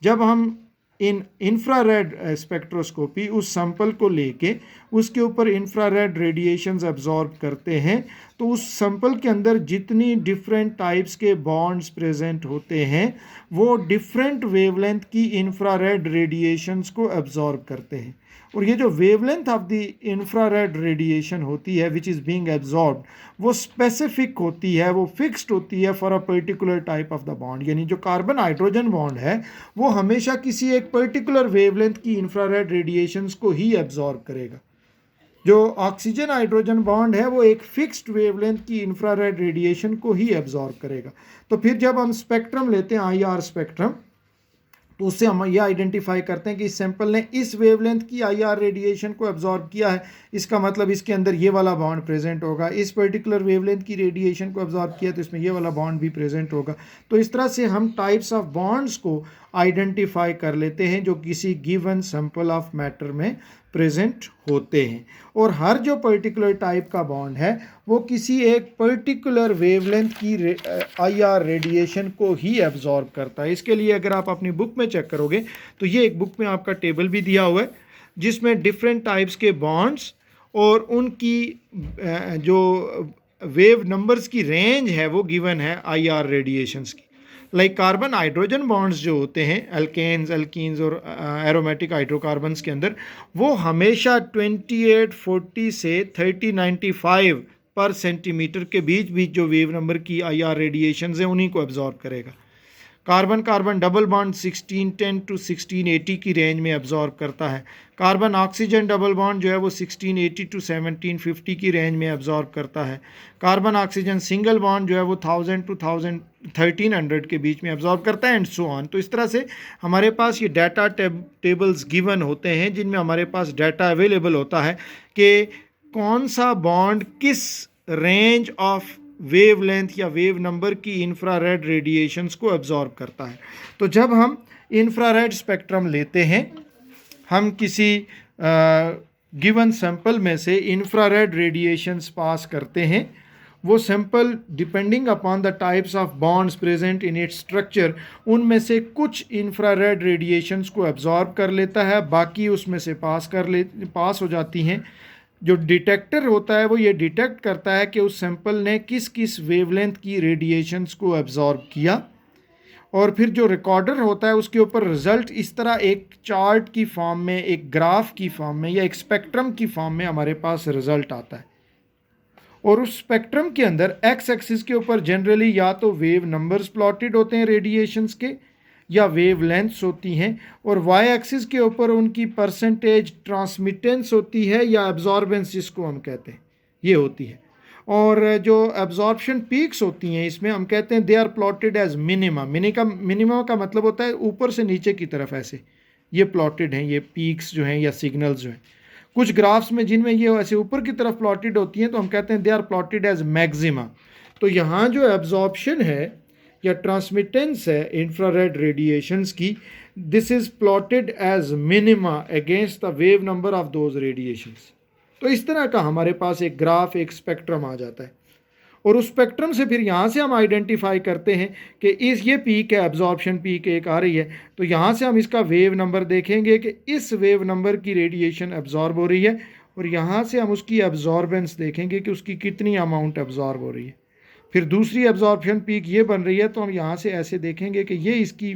जब हम इन इंफ्रारेड स्पेक्ट्रोस्कोपी उस सैंपल को लेके उसके ऊपर इंफ्रारेड रेडिएशंस एब्जॉर्ब करते हैं, तो उस सैंपल के अंदर जितनी डिफरेंट टाइप्स के बॉन्ड्स प्रेजेंट होते हैं वो डिफरेंट वेवलेंथ की इंफ्रारेड रेडिएशंस को एब्जॉर्ब करते हैं। और ये जो wavelength of the infrared radiation होती है विच इज़ बीइंग एब्जॉर्ब्ड, वो स्पेसिफिक होती है, वो फिक्स्ड होती है for a particular type of the bond. यानी जो कार्बन हाइड्रोजन बॉन्ड है वो हमेशा किसी एक पर्टिकुलर वेवलेंथ की इंफ्रारेड रेडिएशंस को ही एब्जॉर्ब करेगा। जो ऑक्सीजन हाइड्रोजन बॉन्ड है वो एक फिक्स्ड वेवलेंथ की इंफ्रारेड रेडिएशन को ही एब्जॉर्ब करेगा। तो फिर जब हम स्पेक्ट्रम लेते हैं IR स्पेक्ट्रम, तो उससे हम यह आइडेंटिफाई करते हैं कि इस सैंपल ने इस वेवलेंथ की IR रेडिएशन को एब्जॉर्ब किया है, इसका मतलब इसके अंदर ये वाला बॉन्ड प्रेजेंट होगा। इस पर्टिकुलर वेवलेंथ की रेडिएशन को एब्जॉर्ब किया तो इसमें ये वाला बॉन्ड भी प्रेजेंट होगा। तो इस तरह से हम टाइप्स ऑफ बॉन्ड्स को आइडेंटिफाई कर लेते हैं जो किसी गिवन सैंपल ऑफ मैटर में प्रेजेंट होते हैं, और हर जो पर्टिकुलर टाइप का बॉन्ड है वो किसी एक पर्टिकुलर वेवलेंथ की IR रेडिएशन को ही एब्जॉर्ब करता है। इसके लिए अगर आप अपनी बुक में चेक करोगे तो ये एक बुक में आपका टेबल भी दिया हुआ है जिसमें डिफरेंट टाइप्स के बॉन्ड्स और उनकी जो वेव नंबर्स की रेंज है वो गिवन है IR रेडिएशंस की। लाइक कार्बन हाइड्रोजन बॉन्ड्स जो होते हैं एल्केन्स, एल्कीन्स और एरोमेटिक हाइड्रोकार्बन्स के अंदर, वो हमेशा 2840 से 3095 पर सेंटीमीटर के बीच बीच जो वेव नंबर की IR रेडिएशंस हैं उन्हीं को एब्जॉर्ब करेगा। Carbon carbon double bond 1610 to 1680 की रेंज में एब्जॉर्ब करता है। कार्बन ऑक्सीजन डबल बॉन्ड जो है वो 1680 टू 1750 की रेंज में एब्जॉर्ब करता है। कार्बन ऑक्सीजन सिंगल बॉन्ड जो है वो 1000 टू 1300 के बीच में एब्जॉर्ब करता है, एंड सो ऑन। तो इस तरह से हमारे पास ये डाटा टेबल्स गिवन होते हैं जिनमें हमारे पास डाटा अवेलेबल होता है कि कौन सा बॉन्ड किस रेंज ऑफ वेवलेंथ या वेव नंबर की इंफ्रारेड रेडिएशंस को एब्जॉर्ब करता है। तो जब हम इंफ्रारेड स्पेक्ट्रम लेते हैं, हम किसी गिवन सैंपल में से इंफ्रारेड रेडिएशंस पास करते हैं, वो sample depending upon the types of bonds present in its structure उनमें से कुछ इंफ्रारेड रेडिएशंस को एब्जॉर्ब कर लेता है, बाकी उसमें से पास हो जाती हैं। जो डिटेक्टर होता है वो ये डिटेक्ट करता है कि उस सैंपल ने किस किस वेवलेंथ की रेडिएशंस को एब्जॉर्ब किया, और फिर जो रिकॉर्डर होता है उसके ऊपर रिजल्ट इस तरह एक चार्ट की फॉर्म में, एक ग्राफ की फॉर्म में या एक स्पेक्ट्रम की फॉर्म में हमारे पास रिजल्ट आता है। और उस स्पेक्ट्रम के अंदर एक्स एक्सिस के ऊपर जनरली या तो वेव नंबर्स प्लॉटेड होते हैं रेडिएशंस के या वेव लेंथ्स होती हैं, और वाई एक्सिस के ऊपर उनकी परसेंटेज ट्रांसमिटेंस होती है या एब्जॉर्बेंस जिसको हम कहते हैं ये होती है। और जो एब्जॉर्प्शन पीक्स होती हैं इसमें हम कहते हैं they are plotted as minima. Minima का मतलब होता है ऊपर से नीचे की तरफ ऐसे ये प्लॉटेड हैं, ये पीक्स जो हैं या सिग्नल्स जो हैं। कुछ ग्राफ्स में जिनमें ये ऐसे ऊपर की तरफ प्लॉटेड होती हैं तो हम कहते हैं they are plotted as maxima. तो यहाँ जो एब्जॉर्प्शन है या ट्रांसमिटेंस है इंफ्रारेड रेडिएशंस की, this is plotted as minima against the wave number of those radiations. तो इस तरह का हमारे पास एक ग्राफ, एक स्पेक्ट्रम आ जाता है, और उस स्पेक्ट्रम से फिर यहाँ से हम आइडेंटिफाई करते हैं कि ये पीक है, एब्जॉर्प्शन पीक एक आ रही है, तो यहाँ से हम इसका वेव नंबर देखेंगे कि इस वेव नंबर की रेडिएशन एब्जॉर्ब हो रही है, और यहाँ से हम उसकी एब्जॉर्बेंस देखेंगे कि उसकी कितनी अमाउंट एब्जॉर्ब हो रही है। फिर दूसरी एब्जॉर्प्शन पीक ये बन रही है, तो हम यहाँ से ऐसे देखेंगे कि ये इसकी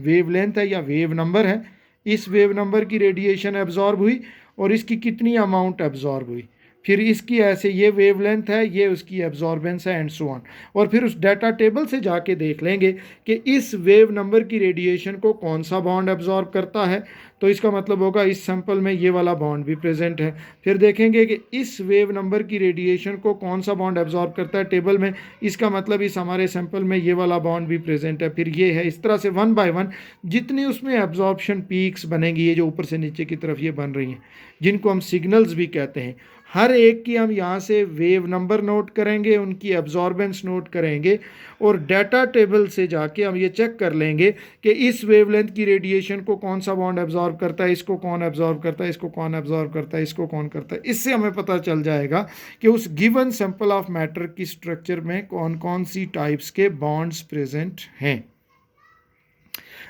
वेवलेंथ है या वेव नंबर है, इस वेव नंबर की रेडिएशन एब्जॉर्ब हुई और इसकी कितनी अमाउंट एब्जॉर्ब हुई। फिर इसकी ऐसे ये वेवलेंथ है, ये उसकी एब्जॉर्बेंस है एंड सो ऑन। और फिर उस डाटा टेबल से जाके देख लेंगे कि इस वेव नंबर की रेडिएशन को कौन सा बॉन्ड एब्जॉर्ब करता है, तो इसका मतलब होगा इस सैंपल में ये वाला बॉन्ड भी प्रेजेंट है। फिर देखेंगे कि इस वेव नंबर की रेडिएशन को कौन सा बॉन्ड एब्जॉर्ब करता है टेबल में, इसका मतलब इस हमारे सैंपल में ये वाला बॉन्ड भी प्रेजेंट है। फिर ये है, इस तरह से वन बाय वन जितनी उसमें एब्जॉर्प्शन पीक्स बनेंगी, ये जो ऊपर से नीचे की तरफ ये बन रही हैं, जिनको हम सिग्नल्स भी कहते हैं, हर एक की हम यहाँ से वेव नंबर नोट करेंगे, उनकी एब्जॉर्बेंस नोट करेंगे और डाटा टेबल से जाके हम ये चेक कर लेंगे कि इस वेवलेंथ की रेडिएशन को कौन सा बॉन्ड एब्जॉर्ब करता है, इसको कौन एब्जॉर्ब करता है, इसको कौन एब्जॉर्ब करता है, इसको कौन करता है। इससे हमें पता चल जाएगा कि उस गिवन सैंपल ऑफ मैटर की स्ट्रक्चर में कौन कौन सी टाइप्स के बॉन्ड्स प्रेजेंट हैं।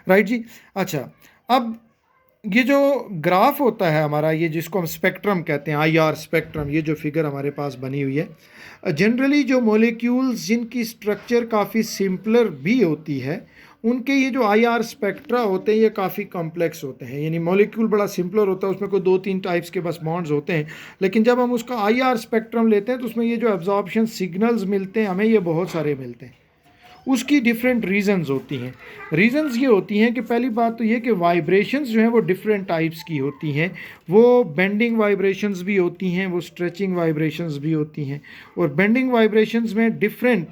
राइट जी। अच्छा, अब ये जो ग्राफ होता है हमारा, ये जिसको हम स्पेक्ट्रम कहते हैं, IR स्पेक्ट्रम, ये जो फिगर हमारे पास बनी हुई है, जनरली जो मॉलिक्यूल्स जिनकी स्ट्रक्चर काफ़ी सिंपलर भी होती है, उनके ये जो IR स्पेक्ट्रा होते हैं ये काफ़ी कॉम्प्लेक्स होते हैं। यानी मॉलिक्यूल बड़ा सिंपलर होता है, उसमें कोई 2-3 टाइप्स के बस बॉन्ड्स होते हैं, लेकिन जब हम उसका IR स्पेक्ट्रम लेते हैं तो उसमें ये जो एब्जॉर्प्शन सिग्नल्स मिलते हैं हमें, ये बहुत सारे मिलते हैं। उसकी डिफरेंट रीजंस होती हैं। रीजंस ये होती हैं कि पहली बात तो ये कि वाइब्रेशंस जो हैं वो डिफरेंट टाइप्स की होती हैं। वो बेंडिंग वाइब्रेशंस भी होती हैं, वो स्ट्रेचिंग वाइब्रेशंस भी होती हैं। और बेंडिंग वाइब्रेशंस में डिफरेंट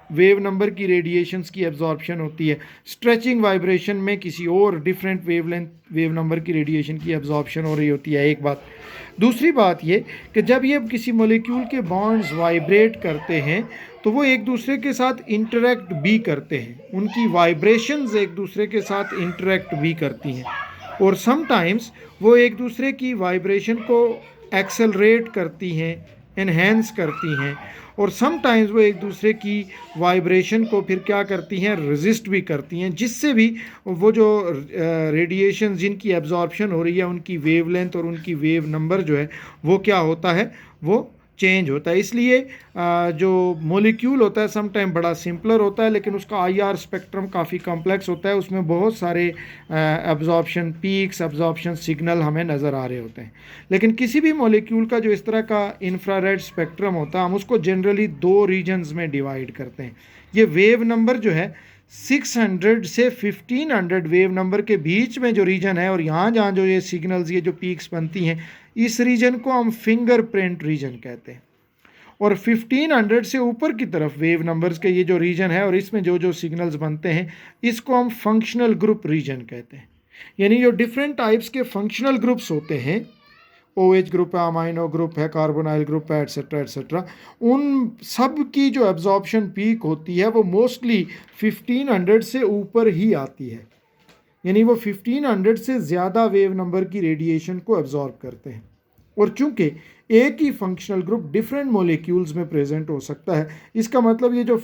वेव नंबर की रेडिएशंस की एब्जॉर्प्शन होती है। स्ट्रेचिंग वाइब्रेशन में किसी और डिफरेंट वेव नंबर की रेडिएशन की एब्जॉर्प्शन हो रही होती है, एक बात। दूसरी बात ये कि जब ये किसी मॉलिक्यूल के बॉन्ड्स वाइब्रेट करते हैं तो वो एक दूसरे के साथ इंटरेक्ट भी करते हैं, उनकी वाइब्रेशंस एक दूसरे के साथ इंटरेक्ट भी करती हैं और समटाइम्स वो एक दूसरे की वाइब्रेशन को एक्सेलरेट करती हैं, एनहेंस करती हैं, और समटाइम्स वो एक दूसरे की वाइब्रेशन को फिर क्या करती हैं, रेजिस्ट भी करती हैं, जिससे भी वो जो रेडिएशन जिनकी एब्जॉर्प्शन हो रही है उनकी वेवलेंथ और उनकी वेव नंबर जो है वो क्या होता है, वो चेंज होता है। इसलिए जो मॉलिक्यूल होता है समटाइम बड़ा सिंपलर होता है, लेकिन उसका IR स्पेक्ट्रम काफ़ी कॉम्प्लेक्स होता है, उसमें बहुत सारे एब्जॉर्प्शन पीक्स, एब्जॉर्प्शन सिग्नल हमें नज़र आ रहे होते हैं। लेकिन किसी भी मॉलिक्यूल का जो इस तरह का इंफ्रारेड स्पेक्ट्रम होता है, हम उसको जनरली 2 रीजन्स में डिवाइड करते हैं। ये वेव नंबर जो है 600 से 1500 वेव नंबर के बीच में जो रीजन है, और यहाँ जहाँ जो ये सिग्नल्स, ये जो पीक्स बनती हैं, इस रीजन को हम फिंगरप्रिंट रीजन कहते हैं। और 1500 से ऊपर की तरफ वेव नंबर्स के ये जो रीजन है और इसमें जो जो सिग्नल्स बनते हैं, इसको हम फंक्शनल ग्रुप रीजन कहते हैं। यानी जो डिफरेंट टाइप्स के फंक्शनल ग्रुप्स होते हैं, OH ग्रुप है, अमाइनो ग्रुप है, कार्बोनाइल ग्रुप है, एट्सेट्रा एट्सेट्रा, उन सब की जो एब्जॉर्प्शन पीक होती है वो मोस्टली 1500 से ऊपर ही आती है। यानी वो 1500 से ज़्यादा वेव नंबर की रेडिएशन को एब्जॉर्ब करते हैं। और चूंकि एक ही फंक्शनल ग्रुप डिफरेंट मॉलिक्यूल्स में प्रेजेंट हो सकता है, इसका मतलब ये जो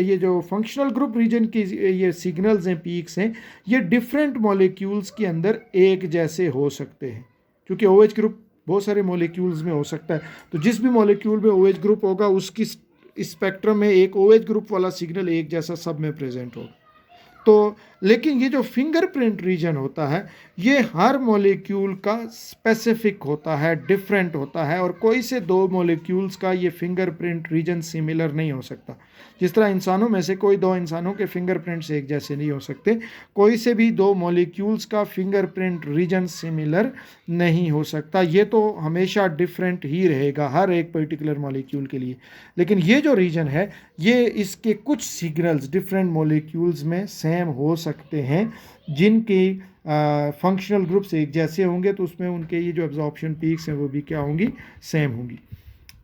ये जो फंक्शनल ग्रुप रीजन की ये सिग्नल्स हैं, पीक्स हैं, ये डिफरेंट मॉलिक्यूल्स के अंदर एक जैसे हो सकते हैं। क्योंकि OH ग्रुप बहुत सारे मॉलिक्यूल्स में हो सकता है, तो जिस भी मॉलिक्यूल में OH ग्रुप होगा उसकी स्पेक्ट्रम में एक OH ग्रुप वाला सिग्नल एक जैसा सब में प्रेजेंट होगा। तो लेकिन ये जो फिंगरप्रिंट रीजन होता है ये हर मॉलिक्यूल का स्पेसिफिक होता है, डिफरेंट होता है, और कोई से 2 मॉलिक्यूल्स का ये फिंगरप्रिंट रीजन सिमिलर नहीं हो सकता। जिस तरह इंसानों में से कोई 2 इंसानों के फिंगरप्रिंट्स एक जैसे नहीं हो सकते, कोई से भी 2 मॉलिक्यूल्स का फिंगरप्रिंट रीजन सिमिलर नहीं हो सकता। ये तो हमेशा डिफरेंट ही रहेगा हर एक पर्टिकुलर मॉलिक्यूल के लिए। लेकिन ये जो रीजन है, ये इसके कुछ सिग्नल्स डिफरेंट मॉलिक्यूल्स में सेम हो सकते हैं, जिनके फंक्शनल ग्रुप्स एक जैसे होंगे, तो उसमें उनके ये जो एब्जॉर्प्शन पीक्स हैं वो भी क्या होंगी, सेम होंगी।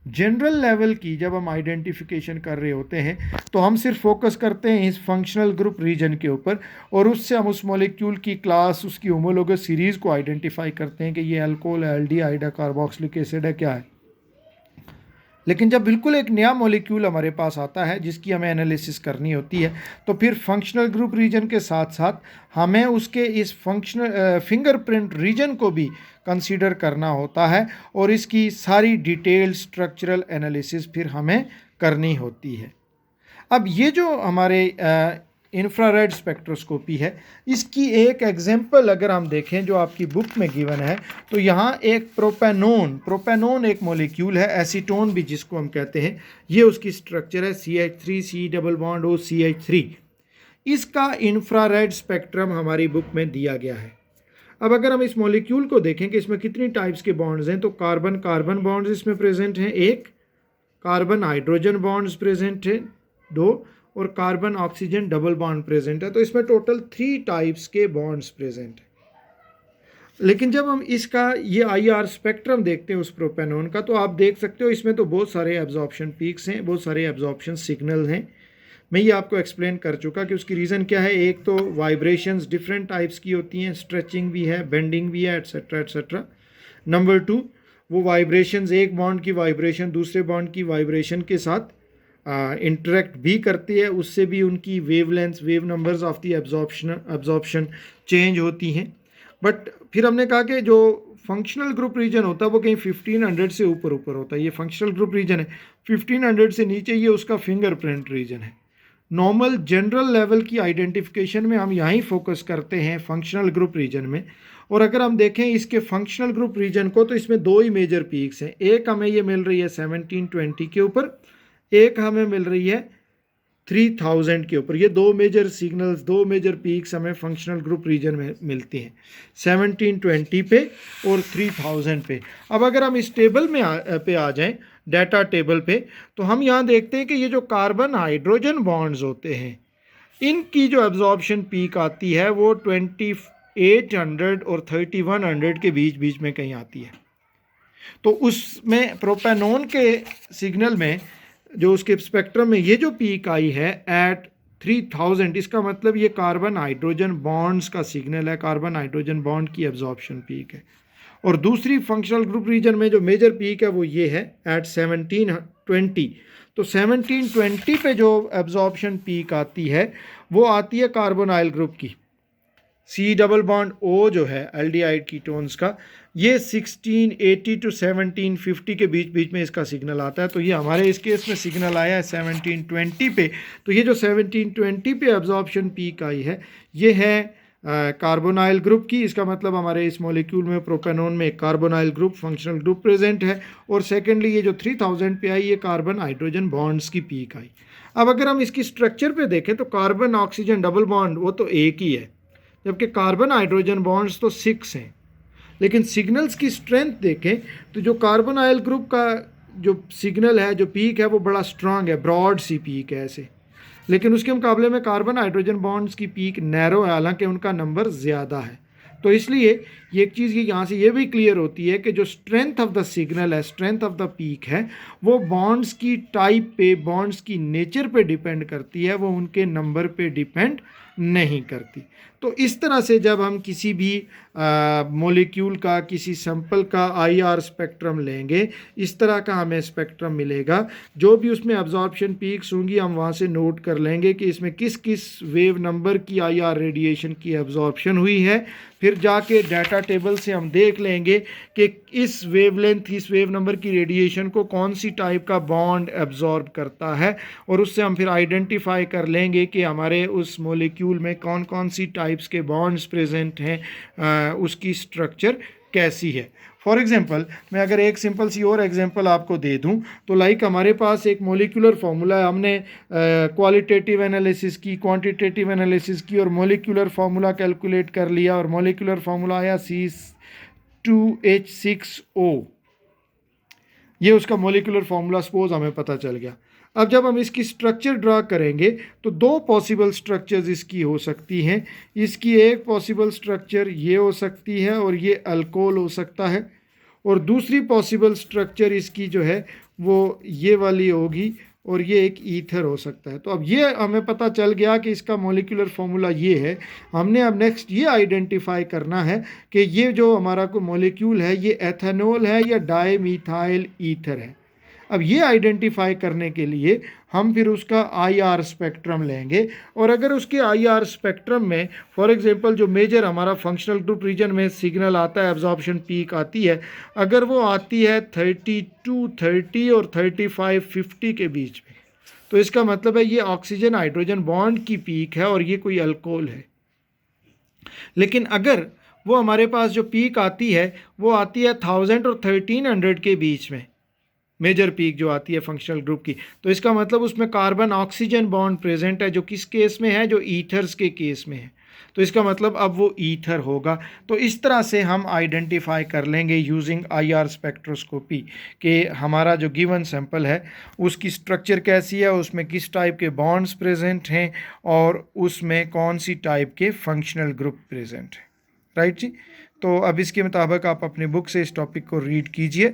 जनरल लेवल की जब हम आइडेंटिफिकेशन कर रहे होते हैं तो हम सिर्फ फोकस करते हैं इस फंक्शनल ग्रुप रीजन के ऊपर, और उससे हम उस मॉलिक्यूल की क्लास, उसकी होमोलोगस सीरीज़ को आइडेंटिफाई करते हैं कि ये अल्कोहल है, एल्डिहाइड है, कार्बोक्सिलिक एसिड है, क्या है। लेकिन जब बिल्कुल एक नया मॉलिक्यूल हमारे पास आता है जिसकी हमें एनालिसिस करनी होती है, तो फिर फंक्शनल ग्रुप रीजन के साथ साथ हमें उसके इस फंक्शनल फिंगरप्रिंट रीजन को भी कंसीडर करना होता है और इसकी सारी डिटेल स्ट्रक्चरल एनालिसिस फिर हमें करनी होती है। अब ये जो हमारे इंफ्रारेड स्पेक्ट्रोस्कोपी है, इसकी एक एग्जांपल अगर हम देखें जो आपकी बुक में गिवन है, तो यहाँ एक प्रोपेनोन एक मॉलिक्यूल है, एसीटोन भी जिसको हम कहते हैं, ये उसकी स्ट्रक्चर है CH3 C double bond O CH3। इसका इंफ्रारेड स्पेक्ट्रम हमारी बुक में दिया गया है। अब अगर हम इस मॉलिक्यूल को देखें कि इसमें कितनी टाइप्स के बॉन्ड्स हैं, तो कार्बन कार्बन बॉन्ड्स इसमें प्रेजेंट हैं 1, कार्बन हाइड्रोजन बॉन्ड्स प्रेजेंट हैं 2, और carbon oxygen double bond present है। तो इसमें टोटल 3 टाइप्स के बॉन्ड्स प्रेजेंट है। लेकिन जब हम इसका ये IR स्पेक्ट्रम देखते हैं उस प्रोपेनोन का, तो आप देख सकते हो इसमें तो बहुत सारे एब्जॉर्प्शन पीक्स हैं, बहुत सारे एब्जॉर्प्शन सिग्नल हैं। मैं ये आपको एक्सप्लेन कर चुका कि उसकी रीज़न क्या है। एक तो वाइब्रेशंस डिफरेंट टाइप्स की होती हैं, स्ट्रेचिंग भी है, बेंडिंग भी है, एट्सेट्रा एट्सेट्रा। नंबर 2, वो वाइब्रेशंस, एक बॉन्ड की वाइब्रेशन दूसरे बॉन्ड की वाइब्रेशन के साथ इंटरेक्ट भी करती है, उससे भी उनकी wavelength, wave numbers of the absorption change होती हैं। बट फिर हमने कहा कि जो फंक्शनल ग्रुप रीजन होता है वो कहीं 1500 से ऊपर होता है। ये फंक्शनल ग्रुप रीजन है, 1500 से नीचे ये उसका फिंगरप्रिंट रीजन है। नॉर्मल जनरल लेवल की आइडेंटिफिकेशन में हम यहाँ फोकस करते हैं फंक्शनल ग्रुप रीजन में। और अगर हम देखें इसके फंक्शनल ग्रुप रीजन को, तो इसमें 2 ही मेजर पीक्स हैं। एक हमें ये मिल रही है 1720 के ऊपर, एक हमें मिल रही है 3000 के ऊपर। ये 2 मेजर सिग्नल्स, 2 मेजर पीक्स हमें फंक्शनल ग्रुप रीजन में मिलती हैं, 1720 पे और 3000 पे। अब अगर हम इस टेबल में आ जाएं, डाटा टेबल पे, तो हम यहाँ देखते हैं कि ये जो कार्बन हाइड्रोजन बॉन्ड्स होते हैं, इनकी जो एब्जॉर्प्शन पीक आती है वो 2800 और 3100 के बीच बीच में कहीं आती है। तो उसमें प्रोपेनोन के सिग्नल में जो उसके स्पेक्ट्रम में ये जो पीक आई है एट 3000, इसका मतलब ये कार्बन हाइड्रोजन बॉन्ड्स का सिग्नल है, कार्बन हाइड्रोजन बॉन्ड की एब्जॉर्प्शन पीक है। और दूसरी फंक्शनल ग्रुप रीजन में जो मेजर पीक है वो ये है एट 1720। तो 1720 पे जो एब्जॉर्प्शन पीक आती है वो आती है कार्बोनाइल ग्रुप की, C डबल बॉन्ड O जो है एल्डिहाइड कीटोन्स का, ये 1680 टू 1750 के बीच बीच में इसका सिग्नल आता है। तो ये हमारे इस केस में सिग्नल आया है 1720 पे। तो ये जो 1720 पे एब्जॉर्प्शन पीक आई है ये है कार्बोनाइल ग्रुप की। इसका मतलब हमारे इस मॉलिक्यूल में प्रोपेनोन में carbonyl group, functional group present है। और सेकेंडली ये जो 3000 पे आई ये कार्बन हाइड्रोजन बॉन्ड्स की पीक आई। अब अगर हम इसकी स्ट्रक्चर पे देखें तो कार्बन ऑक्सीजन डबल बॉन्ड वो तो एक ही है, जबकि कार्बन हाइड्रोजन बॉन्ड्स तो 6 हैं। लेकिन सिग्नल्स की स्ट्रेंथ देखें तो जो कार्बोनाइल ग्रुप का जो सिग्नल है, जो पीक है, वो बड़ा स्ट्रांग है, ब्रॉड सी पीक है ऐसे। लेकिन उसके मुकाबले में कार्बन हाइड्रोजन बॉन्ड्स की पीक नैरो है, हालांकि उनका नंबर ज़्यादा है। तो इसलिए ये एक चीज़ यहाँ से ये भी क्लियर होती है कि जो स्ट्रेंथ ऑफ द सिग्नल है, स्ट्रेंथ ऑफ द पीक है, वो बॉन्ड्स की टाइप पे, बॉन्ड्स की नेचर पे डिपेंड करती है, वो उनके नंबर पे डिपेंड नहीं करती। तो इस तरह से जब हम किसी भी मॉलिक्यूल का, किसी सैंपल का IR स्पेक्ट्रम लेंगे, इस तरह का हमें स्पेक्ट्रम मिलेगा। जो भी उसमें एब्जॉर्प्शन पीक्स होंगी हम वहाँ से नोट कर लेंगे कि इसमें किस किस वेव नंबर की IR रेडिएशन की एब्जॉर्प्शन हुई है। फिर जाके डाटा टेबल से हम देख लेंगे कि इस वेवलेंथ, इस वेव नंबर की रेडिएशन को कौन सी टाइप का बॉन्ड एब्जॉर्ब करता है, और उससे हम फिर आइडेंटिफाई कर लेंगे कि हमारे उस मॉलिक्यूल में कौन कौन सी टाइप्स के बॉन्ड्स प्रेजेंट हैं, उसकी स्ट्रक्चर कैसी है। फॉर एग्जांपल मैं अगर एक सिंपल सी और एग्जांपल आपको दे दूं, तो लाइक हमारे पास एक मॉलिक्यूलर फार्मूला है, हमने क्वालिटेटिव एनालिसिस की, क्वांटिटेटिव एनालिसिस की और मॉलिक्यूलर फार्मूला कैलकुलेट कर लिया, और मॉलिक्यूलर फार्मूला आया C2H6O। ये उसका मॉलिक्यूलर फार्मूला सपोज हमें पता चल गया। अब जब हम इसकी स्ट्रक्चर ड्रा करेंगे तो 2 पॉसिबल स्ट्रक्चर्स इसकी हो सकती हैं। इसकी एक पॉसिबल स्ट्रक्चर ये हो सकती है और ये अल्कोहल हो सकता है, और दूसरी पॉसिबल स्ट्रक्चर इसकी जो है वो ये वाली होगी और ये एक ईथर हो सकता है। तो अब ये हमें पता चल गया कि इसका मॉलिक्यूलर फार्मूला ये है। हमने अब नेक्स्ट ये आइडेंटिफाई करना है कि ये जो हमारा को मॉलिक्यूल है ये एथेनॉल है या डाईमीथाइल ईथर है। अब ये आइडेंटिफाई करने के लिए हम फिर उसका IR स्पेक्ट्रम लेंगे, और अगर उसके IR स्पेक्ट्रम में फॉर एग्जांपल जो मेजर हमारा फंक्शनल ग्रुप रीजन में सिग्नल आता है, एब्जॉर्प्शन पीक आती है, अगर वो आती है 32-30 और 35-50 के बीच में, तो इसका मतलब है ये ऑक्सीजन हाइड्रोजन बॉन्ड की पीक है और ये कोई अल्कोहल है। लेकिन अगर वो हमारे पास जो पीक आती है वो आती है 1000 और 1300 के बीच में, मेजर पीक जो आती है फंक्शनल ग्रुप की, तो इसका मतलब उसमें कार्बन ऑक्सीजन बॉन्ड प्रेजेंट है, जो किस केस में है, जो ईथर्स के केस में है। तो इसका मतलब अब वो ईथर होगा। तो इस तरह से हम आइडेंटिफाई कर लेंगे यूजिंग IR स्पेक्ट्रोस्कोपी कि हमारा जो गिवन सैंपल है उसकी स्ट्रक्चर कैसी है, उसमें किस टाइप के बॉन्ड्स प्रेजेंट हैं और उसमें कौन सी टाइप के फंक्शनल ग्रुप प्रेजेंट है। राइट जी। तो अब इसके मुताबिक आप अपनी बुक से इस टॉपिक को रीड कीजिए,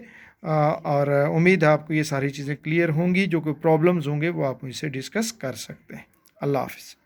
और उम्मीद है आपको ये सारी चीज़ें क्लियर होंगी। जो कोई प्रॉब्लम्स होंगे वो आप मुझसे डिस्कस कर सकते हैं। अल्लाह हाफ़िज़।